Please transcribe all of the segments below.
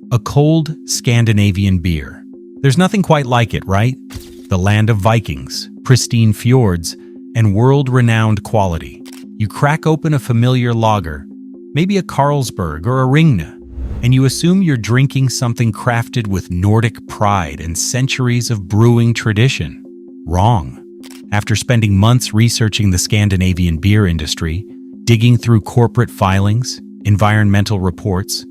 A cold Scandinavian beer. There's nothing quite like it, right? The land of Vikings, pristine fjords, and world-renowned quality. You crack open a familiar lager, maybe a Carlsberg or a Ringna, and you assume you're drinking something crafted with Nordic pride and centuries of brewing tradition. Wrong. After spending months researching the Scandinavian beer industry, digging through corporate filings, environmental reports,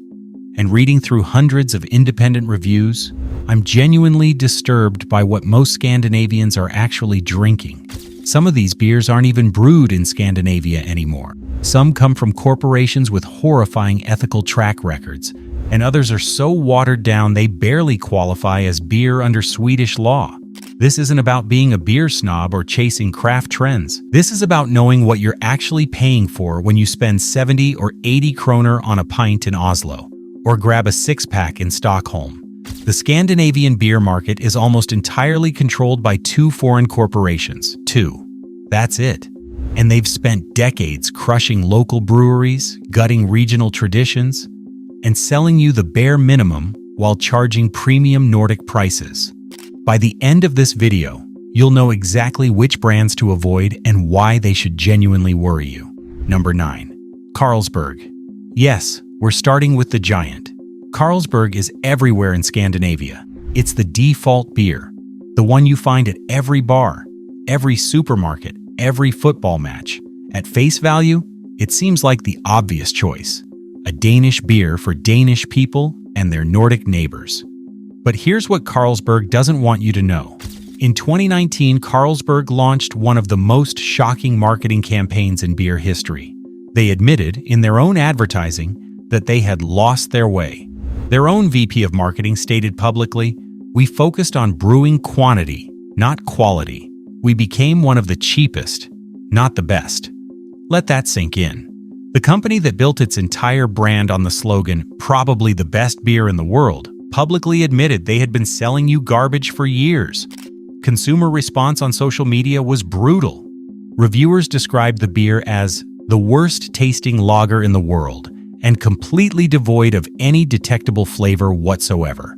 and reading through hundreds of independent reviews, I'm genuinely disturbed by what most Scandinavians are actually drinking. Some of these beers aren't even brewed in Scandinavia anymore. Some come from corporations with horrifying ethical track records, and others are so watered down they barely qualify as beer under Swedish law. This isn't about being a beer snob or chasing craft trends. This is about knowing what you're actually paying for when you spend 70 or 80 kroner on a pint in Oslo, or grab a six-pack in Stockholm. The Scandinavian beer market is almost entirely controlled by two foreign corporations. Two. That's it. And they've spent decades crushing local breweries, gutting regional traditions, and selling you the bare minimum while charging premium Nordic prices. By the end of this video, you'll know exactly which brands to avoid and why they should genuinely worry you. Number 9. Carlsberg. Yes, we're starting with the giant. Carlsberg is everywhere in Scandinavia. It's the default beer, the one you find at every bar, every supermarket, every football match. At face value, it seems like the obvious choice. A Danish beer for Danish people and their Nordic neighbors. But here's what Carlsberg doesn't want you to know. In 2019, Carlsberg launched one of the most shocking marketing campaigns in beer history. They admitted, in their own advertising, that they had lost their way. Their own VP of marketing stated publicly, "We focused on brewing quantity, not quality. We became one of the cheapest, not the best." Let that sink in. The company that built its entire brand on the slogan, "Probably the best beer in the world," publicly admitted they had been selling you garbage for years. Consumer response on social media was brutal. Reviewers described the beer as the worst-tasting lager in the world and completely devoid of any detectable flavor whatsoever.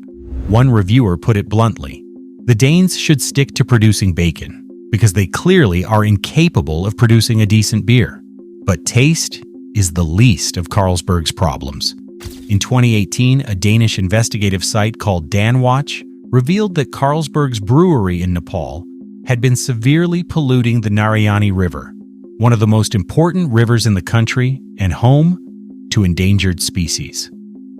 One reviewer put it bluntly, "The Danes should stick to producing bacon, because they clearly are incapable of producing a decent beer." But taste is the least of Carlsberg's problems. In 2018, a Danish investigative site called Danwatch revealed that Carlsberg's brewery in Nepal had been severely polluting the Narayani River, one of the most important rivers in the country and home to endangered species.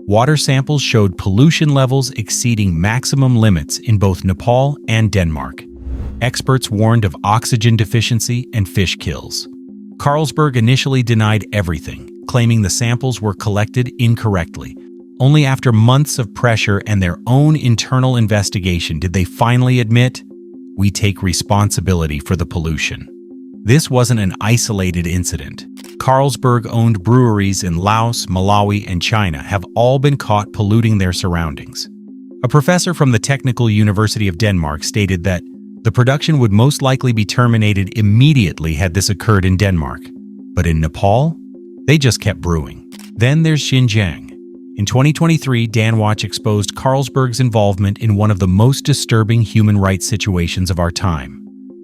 Water samples showed pollution levels exceeding maximum limits in both Nepal and Denmark. Experts warned of oxygen deficiency and fish kills. Carlsberg initially denied everything, claiming the samples were collected incorrectly. Only after months of pressure and their own internal investigation did they finally admit, "We take responsibility for the pollution." This wasn't an isolated incident. Carlsberg-owned breweries in Laos, Malawi, and China have all been caught polluting their surroundings. A professor from the Technical University of Denmark stated that the production would most likely be terminated immediately had this occurred in Denmark. But in Nepal, they just kept brewing. Then there's Xinjiang. In 2023, Danwatch exposed Carlsberg's involvement in one of the most disturbing human rights situations of our time.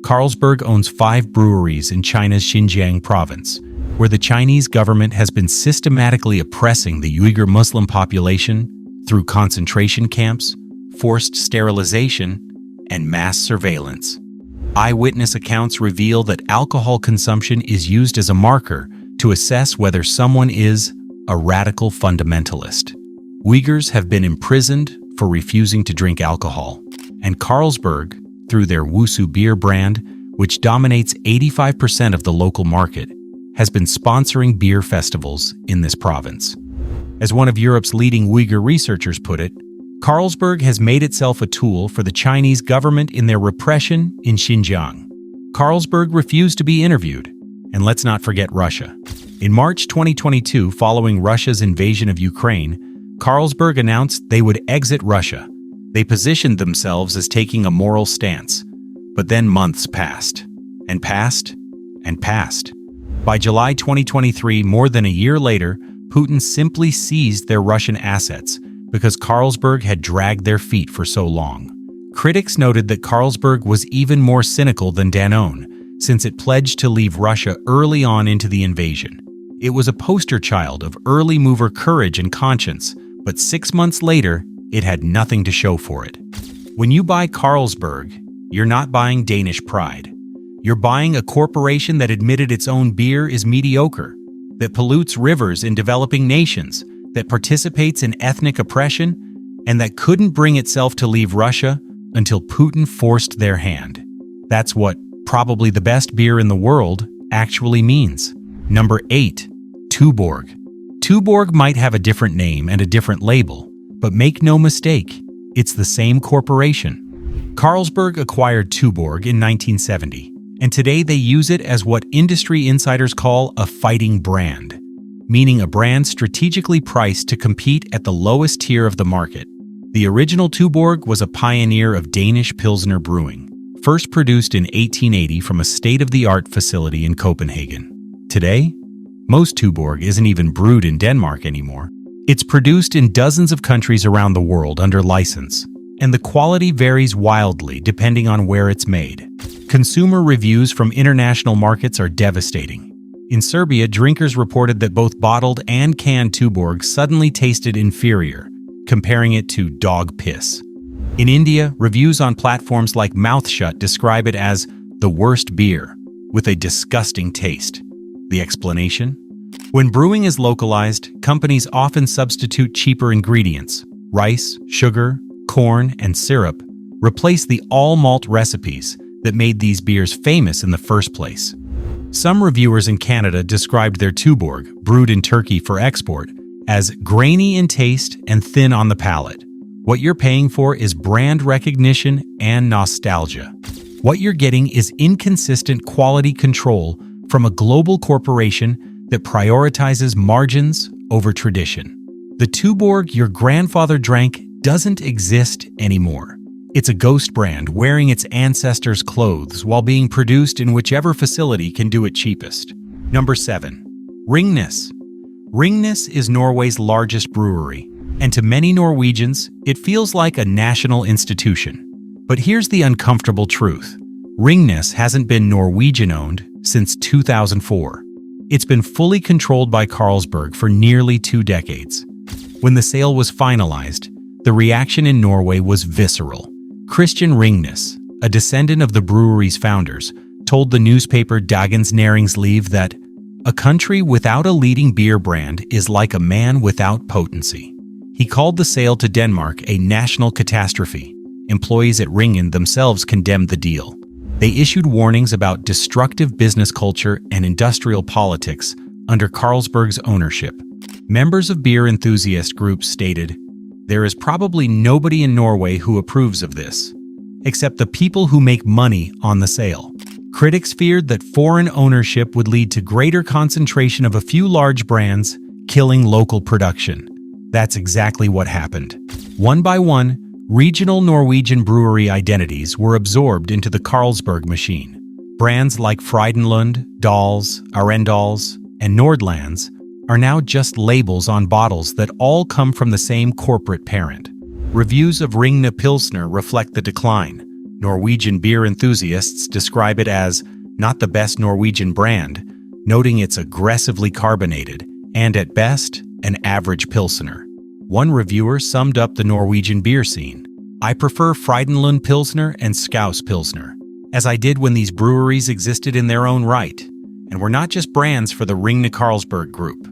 Carlsberg owns 5 breweries in China's Xinjiang province, where the Chinese government has been systematically oppressing the Uyghur Muslim population through concentration camps, forced sterilization, and mass surveillance. Eyewitness accounts reveal that alcohol consumption is used as a marker to assess whether someone is a radical fundamentalist. Uyghurs have been imprisoned for refusing to drink alcohol, and Carlsberg, through their Wusu beer brand, which dominates 85% of the local market, has been sponsoring beer festivals in this province. As one of Europe's leading Uyghur researchers put it, Carlsberg has made itself a tool for the Chinese government in their repression in Xinjiang. Carlsberg refused to be interviewed. And let's not forget Russia. In March 2022, following Russia's invasion of Ukraine, Carlsberg announced they would exit Russia. They positioned themselves as taking a moral stance. But then months passed, and passed, and passed. By July 2023, more than a year later, Putin simply seized their Russian assets, because Carlsberg had dragged their feet for so long. Critics noted that Carlsberg was even more cynical than Danone, since it pledged to leave Russia early on into the invasion. It was a poster child of early mover courage and conscience, but 6 months later, it had nothing to show for it. When you buy Carlsberg, you're not buying Danish pride. You're buying a corporation that admitted its own beer is mediocre, that pollutes rivers in developing nations, that participates in ethnic oppression, and that couldn't bring itself to leave Russia until Putin forced their hand. That's what probably the best beer in the world actually means. Number 8. Tuborg. Tuborg might have a different name and a different label, but make no mistake, it's the same corporation. Carlsberg acquired Tuborg in 1970, and today they use it as what industry insiders call a fighting brand, meaning a brand strategically priced to compete at the lowest tier of the market. The original Tuborg was a pioneer of Danish Pilsner brewing, first produced in 1880 from a state-of-the-art facility in Copenhagen. Today, most Tuborg isn't even brewed in Denmark anymore. It's produced in dozens of countries around the world under license, and the quality varies wildly depending on where it's made. Consumer reviews from international markets are devastating. In Serbia, drinkers reported that both bottled and canned Tuborg suddenly tasted inferior, comparing it to dog piss. In India, reviews on platforms like Mouthshut describe it as the worst beer, with a disgusting taste. The explanation? When brewing is localized, companies often substitute cheaper ingredients, rice, sugar, corn, and syrup, replace the all-malt recipes that made these beers famous in the first place. Some reviewers in Canada described their Tuborg, brewed in Turkey for export, as grainy in taste and thin on the palate. What you're paying for is brand recognition and nostalgia. What you're getting is inconsistent quality control from a global corporation that prioritizes margins over tradition. The Tuborg your grandfather drank doesn't exist anymore. It's a ghost brand wearing its ancestors' clothes while being produced in whichever facility can do it cheapest. Number 7. Ringnes. Ringnes is Norway's largest brewery, and to many Norwegians, it feels like a national institution. But here's the uncomfortable truth. Ringnes hasn't been Norwegian-owned since 2004. It's been fully controlled by Carlsberg for nearly 2 decades. When the sale was finalized, the reaction in Norway was visceral. Christian Ringnes, a descendant of the brewery's founders, told the newspaper Dagens Næringsliv that a country without a leading beer brand is like a man without potency. He called the sale to Denmark a national catastrophe. Employees at Ringen themselves condemned the deal. They issued warnings about destructive business culture and industrial politics under Carlsberg's ownership. Members of beer enthusiast groups stated, "There is probably nobody in Norway who approves of this, except the people who make money on the sale." Critics feared that foreign ownership would lead to greater concentration of a few large brands, killing local production. That's exactly what happened. One by one, regional Norwegian brewery identities were absorbed into the Carlsberg machine. Brands like Frydenlund, Dals, Arendals, and Nordlands are now just labels on bottles that all come from the same corporate parent. Reviews of Ringnes Pilsner reflect the decline. Norwegian beer enthusiasts describe it as not the best Norwegian brand, noting it's aggressively carbonated and, at best, an average Pilsner. One reviewer summed up the Norwegian beer scene. "I prefer Frydenlund Pilsner and Skaus Pilsner, as I did when these breweries existed in their own right, and were not just brands for the Ringnes Carlsberg group."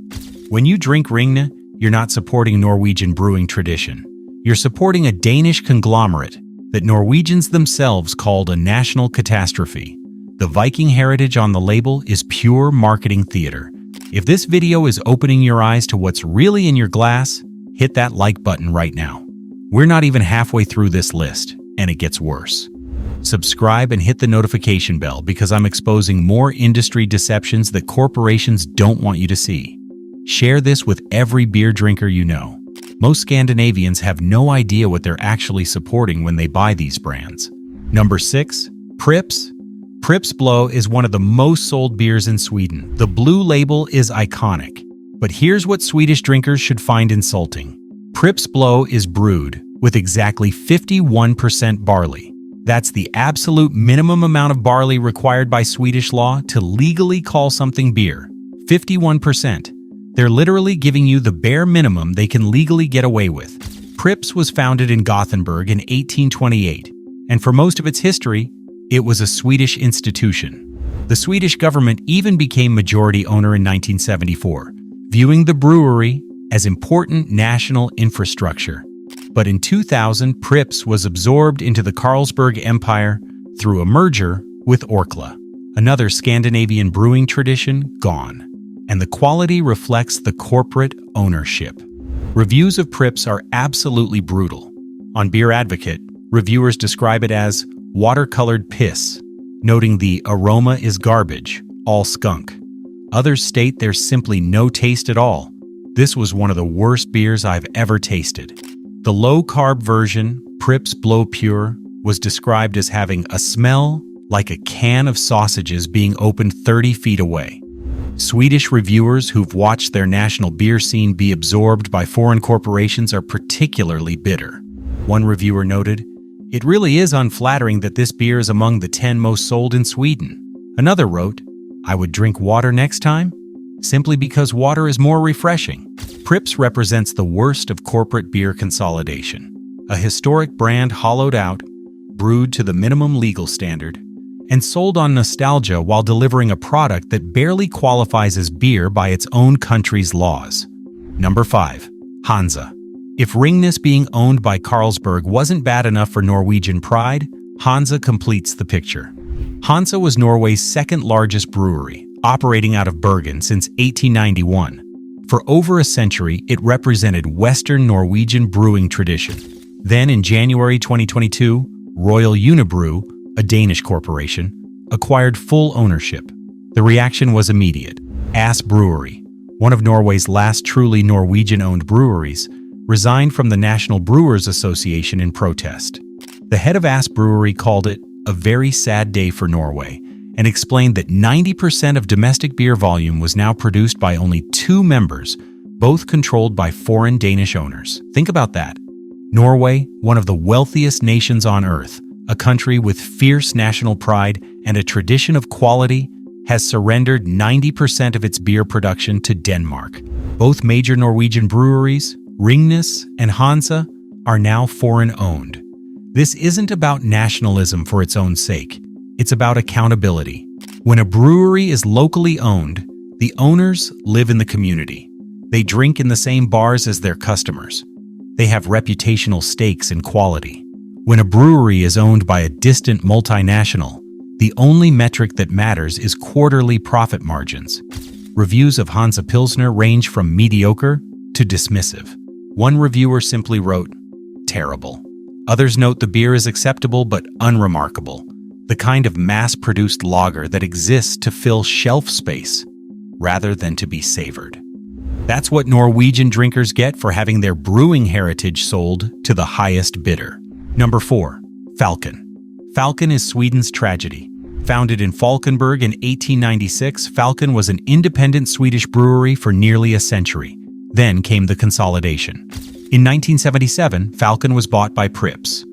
When you drink Ringnes, you're not supporting Norwegian brewing tradition. You're supporting a Danish conglomerate that Norwegians themselves called a national catastrophe. The Viking heritage on the label is pure marketing theater. If this video is opening your eyes to what's really in your glass, hit that like button right now. We're not even halfway through this list, and it gets worse. Subscribe and hit the notification bell because I'm exposing more industry deceptions that corporations don't want you to see. Share this with every beer drinker you know. Most Scandinavians have no idea what they're actually supporting when they buy these brands. Number 6. Pripps. Pripps Blå is one of the most sold beers in Sweden. The blue label is iconic. But here's what Swedish drinkers should find insulting. Pripps Blå is brewed with exactly 51% barley. That's the absolute minimum amount of barley required by Swedish law to legally call something beer. 51%. They're literally giving you the bare minimum they can legally get away with. Pripps was founded in Gothenburg in 1828, and for most of its history, it was a Swedish institution. The Swedish government even became majority owner in 1974, viewing the brewery as important national infrastructure. But in 2000, Pripps was absorbed into the Carlsberg Empire through a merger with Orkla, another Scandinavian brewing tradition gone. And the quality reflects the corporate ownership. Reviews of Pripps are absolutely brutal. On Beer Advocate, reviewers describe it as watercolored piss, noting the aroma is garbage, all skunk. Others state there's simply no taste at all. This was one of the worst beers I've ever tasted. The low-carb version, Pripps Blå Pure, was described as having a smell like a can of sausages being opened 30 feet away. Swedish reviewers who've watched their national beer scene be absorbed by foreign corporations are particularly bitter. One reviewer noted, "It really is unflattering that this beer is among the 10 most sold in Sweden." Another wrote, "I would drink water next time, simply because water is more refreshing." Pripps represents the worst of corporate beer consolidation. A historic brand hollowed out, brewed to the minimum legal standard, and sold on nostalgia while delivering a product that barely qualifies as beer by its own country's laws. Number 5. Hansa. If Ringnes being owned by Carlsberg wasn't bad enough for Norwegian pride, Hansa completes the picture. Hansa was Norway's second-largest brewery, operating out of Bergen since 1891. For over a century, it represented Western Norwegian brewing tradition. Then in January 2022, Royal Unibrew, a Danish corporation, acquired full ownership. The reaction was immediate. Ass Brewery, one of Norway's last truly Norwegian-owned breweries, resigned from the National Brewers Association in protest. The head of Ass Brewery called it a very sad day for Norway and explained that 90% of domestic beer volume was now produced by only 2 members, both controlled by foreign Danish owners. Think about that. Norway, one of the wealthiest nations on earth, a country with fierce national pride and a tradition of quality, has surrendered 90% of its beer production to Denmark. Both major Norwegian breweries, Ringnes and Hansa, are now foreign-owned. This isn't about nationalism for its own sake. It's about accountability. When a brewery is locally owned, the owners live in the community. They drink in the same bars as their customers. They have reputational stakes in quality. When a brewery is owned by a distant multinational, the only metric that matters is quarterly profit margins. Reviews of Hansa Pilsner range from mediocre to dismissive. One reviewer simply wrote, "Terrible." Others note the beer is acceptable but unremarkable, the kind of mass-produced lager that exists to fill shelf space rather than to be savored. That's what Norwegian drinkers get for having their brewing heritage sold to the highest bidder. Number 4. Falcon. Falcon is Sweden's tragedy. Founded in Falkenberg in 1896, Falcon was an independent Swedish brewery for nearly a century. Then came the consolidation. In 1977, Falcon was bought by Pripps.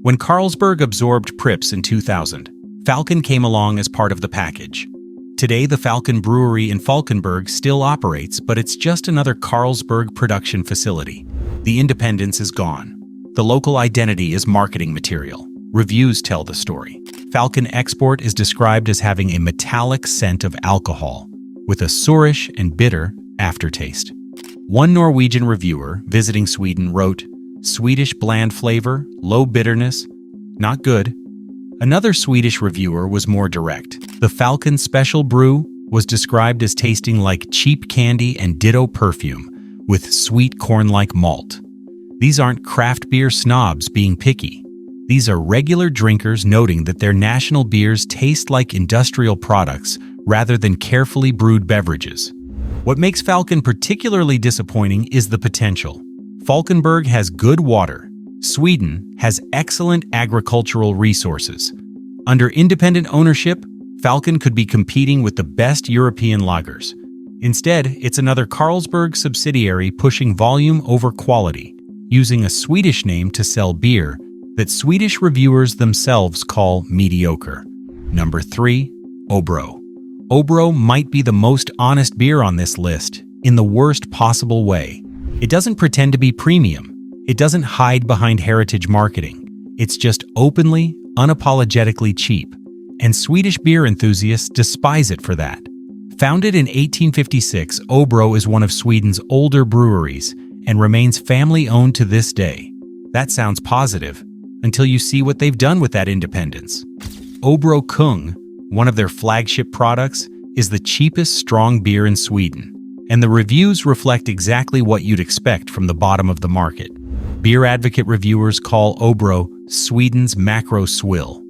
When Carlsberg absorbed Pripps in 2000, Falcon came along as part of the package. Today, the Falcon Brewery in Falkenberg still operates, but it's just another Carlsberg production facility. The independence is gone. The local identity is marketing material. Reviews tell the story. Falcon Export is described as having a metallic scent of alcohol, with a sourish and bitter aftertaste. One Norwegian reviewer visiting Sweden wrote, "Swedish bland flavor, low bitterness, not good." Another Swedish reviewer was more direct. The Falcon Special Brew was described as tasting like cheap candy and ditto perfume, with sweet corn-like malt. These aren't craft beer snobs being picky. These are regular drinkers noting that their national beers taste like industrial products rather than carefully brewed beverages. What makes Falcon particularly disappointing is the potential. Falkenberg has good water. Sweden has excellent agricultural resources. Under independent ownership, Falcon could be competing with the best European lagers. Instead, it's another Carlsberg subsidiary pushing volume over quality. using a Swedish name to sell beer that Swedish reviewers themselves call mediocre. Number 3. Obro. Obro might be the most honest beer on this list, in the worst possible way. It doesn't pretend to be premium. It doesn't hide behind heritage marketing. It's just openly, unapologetically cheap. And Swedish beer enthusiasts despise it for that. Founded in 1856, Obro is one of Sweden's older breweries and remains family-owned to this day. That sounds positive, until you see what they've done with that independence. Obro Kung, one of their flagship products, is the cheapest strong beer in Sweden, and the reviews reflect exactly what you'd expect from the bottom of the market. Beer advocate reviewers call Obro Sweden's macro swill.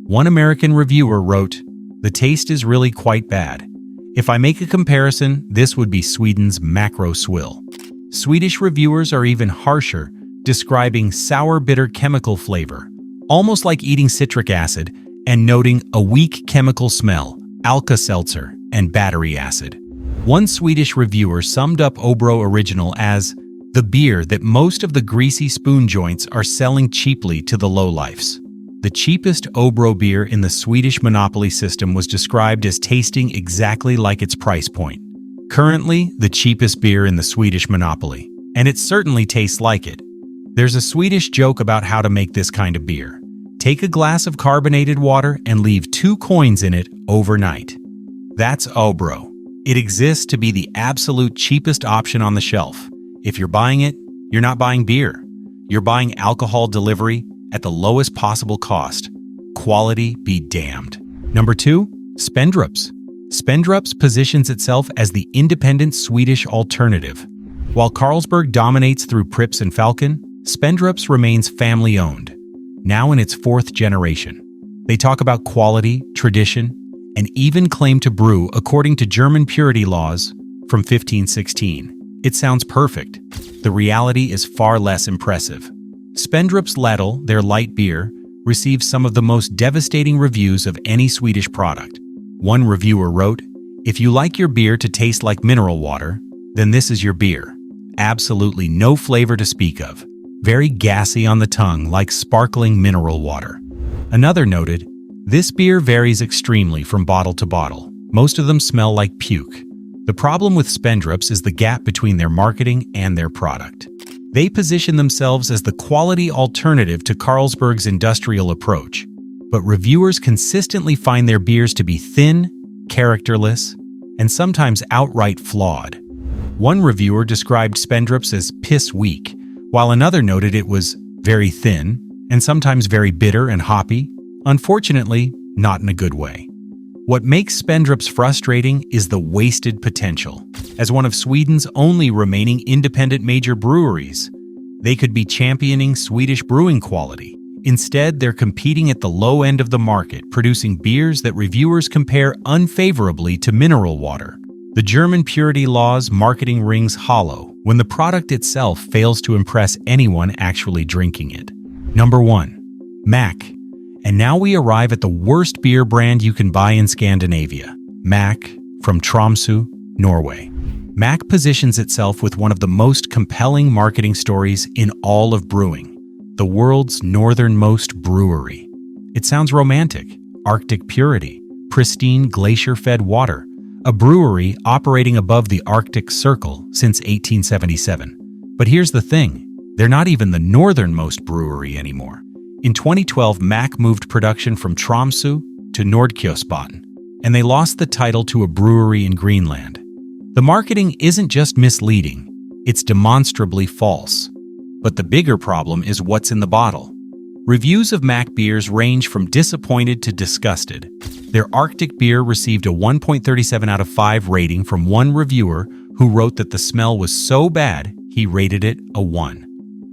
One American reviewer wrote, "The taste is really quite bad. If I make a comparison, this would be Sweden's macro swill." Swedish reviewers are even harsher, describing sour bitter chemical flavor, almost like eating citric acid, and noting a weak chemical smell, Alka-Seltzer, and battery acid. One Swedish reviewer summed up Obro Original as the beer that most of the greasy spoon joints are selling cheaply to the lowlifes. The cheapest Obro beer in the Swedish monopoly system was described as tasting exactly like its price point. Currently, the cheapest beer in the Swedish monopoly, and it certainly tastes like it. There's a Swedish joke about how to make this kind of beer. Take a glass of carbonated water and leave 2 coins in it overnight. That's Obro. It exists to be the absolute cheapest option on the shelf. If you're buying it, you're not buying beer. You're buying alcohol delivery at the lowest possible cost. Quality be damned. Number 2, Spendrups. Spendrups positions itself as the independent Swedish alternative. While Carlsberg dominates through Pripps and Falcon, Spendrups remains family-owned, now in its 4th generation. They talk about quality, tradition, and even claim to brew according to German purity laws from 1516. It sounds perfect. The reality is far less impressive. Spendrups Ladle, their light beer, receives some of the most devastating reviews of any Swedish product. One reviewer wrote, "If you like your beer to taste like mineral water, then this is your beer. Absolutely no flavor to speak of. Very gassy on the tongue like sparkling mineral water." Another noted, "This beer varies extremely from bottle to bottle. Most of them smell like puke." The problem with Spendrups is the gap between their marketing and their product. They position themselves as the quality alternative to Carlsberg's industrial approach, but reviewers consistently find their beers to be thin, characterless, and sometimes outright flawed. One reviewer described Spendrups as piss weak, while another noted it was very thin and sometimes very bitter and hoppy, unfortunately, not in a good way. What makes Spendrups frustrating is the wasted potential. As one of Sweden's only remaining independent major breweries, they could be championing Swedish brewing quality. Instead, they're competing at the low end of the market, producing beers that reviewers compare unfavorably to mineral water. The German purity laws marketing rings hollow when the product itself fails to impress anyone actually drinking it. Number 1. Mack. And now we arrive at the worst beer brand you can buy in Scandinavia. Mack, from Tromsø, Norway. Mack positions itself with one of the most compelling marketing stories in all of brewing, the world's northernmost brewery. It sounds romantic. Arctic purity, pristine glacier-fed water, a brewery operating above the Arctic Circle since 1877. But here's the thing, they're not even the northernmost brewery anymore. In 2012, Mack moved production from Tromsø to Nordic-crafted, and they lost the title to a brewery in Greenland. The marketing isn't just misleading, it's demonstrably false. But the bigger problem is what's in the bottle. Reviews of Mack beers range from disappointed to disgusted. Their Arctic beer received a 1.37 out of 5 rating from one reviewer who wrote that the smell was so bad he rated it a 1.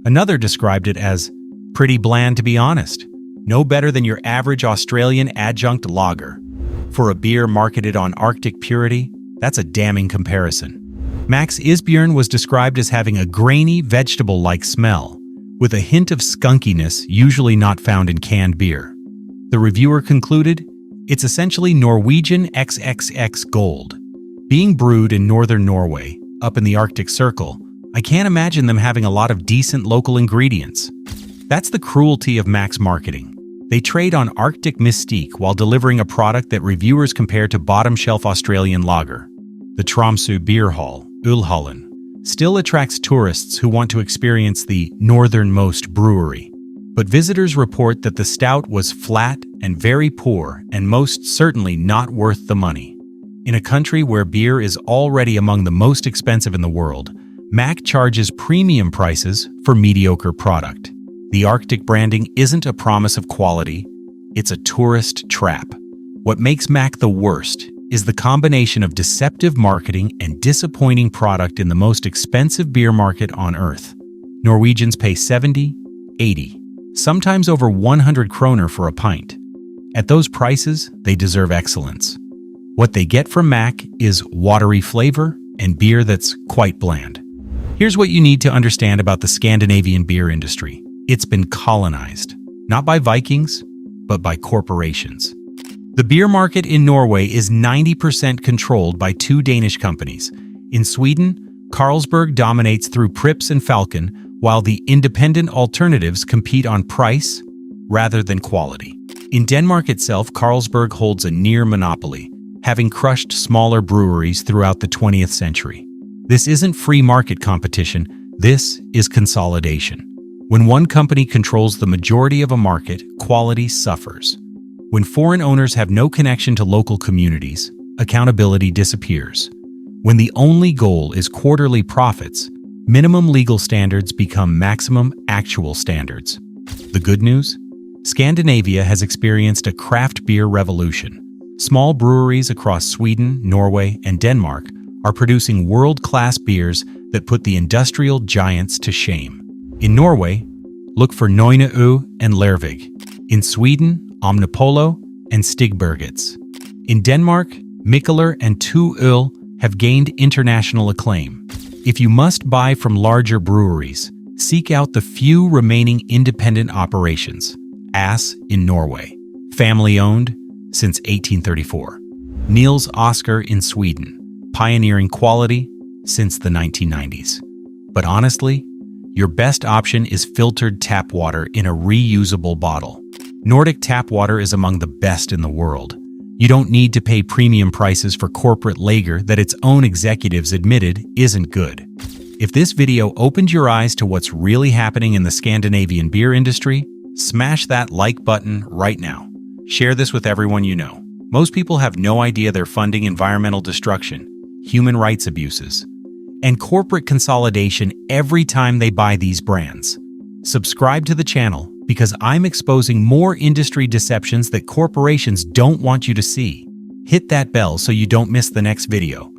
Another described it as pretty bland, to be honest. No better than your average Australian adjunct lager. For a beer marketed on Arctic purity, that's a damning comparison. Mack's Isbjørn was described as having a grainy, vegetable-like smell, with a hint of skunkiness usually not found in canned beer. The reviewer concluded, "It's essentially Norwegian XXX Gold. Being brewed in northern Norway, up in the Arctic Circle, I can't imagine them having a lot of decent local ingredients. That's the cruelty of Mac's marketing. They trade on Arctic mystique while delivering a product that reviewers compare to bottom-shelf Australian lager. The Tromsø Beer Hall, Ulhallen, still attracts tourists who want to experience the northernmost brewery. But visitors report that the stout was flat and very poor and most certainly not worth the money. In a country where beer is already among the most expensive in the world, Mac charges premium prices for mediocre product. The Arctic branding isn't a promise of quality, it's a tourist trap. What makes Mac the worst is the combination of deceptive marketing and disappointing product in the most expensive beer market on Earth. Norwegians pay 70, 80, sometimes over 100 kroner for a pint. At those prices, they deserve excellence. What they get from Mac is watery flavor and beer that's quite bland. Here's what you need to understand about the Scandinavian beer industry. It's been colonized, not by Vikings, but by corporations. The beer market in Norway is 90% controlled by two Danish companies. In Sweden, Carlsberg dominates through Pripps and Falcon, while the independent alternatives compete on price rather than quality. In Denmark itself, Carlsberg holds a near monopoly, having crushed smaller breweries throughout the 20th century. This isn't free market competition, this is consolidation. When one company controls the majority of a market, quality suffers. When foreign owners have no connection to local communities, accountability disappears. When the only goal is quarterly profits, minimum legal standards become maximum actual standards. The good news? Scandinavia has experienced a craft beer revolution. Small breweries across Sweden, Norway, and Denmark are producing world-class beers that put the industrial giants to shame. In Norway, look for Nøgne Ø and Lervig. In Sweden, Omnipolo and Stigbergets. In Denmark, Mikkeller and 2 Øl have gained international acclaim. If you must buy from larger breweries, seek out the few remaining independent operations. Ass in Norway, family-owned since 1834. Niels Oskar in Sweden, pioneering quality since the 1990s. But honestly, your best option is filtered tap water in a reusable bottle. Nordic tap water is among the best in the world. You don't need to pay premium prices for corporate lager that its own executives admitted isn't good. If this video opened your eyes to what's really happening in the Scandinavian beer industry, smash that like button right now. Share this with everyone you know. Most people have no idea they're funding environmental destruction, human rights abuses, and corporate consolidation every time they buy these brands. Subscribe to the channel because I'm exposing more industry deceptions that corporations don't want you to see. Hit that bell so you don't miss the next video.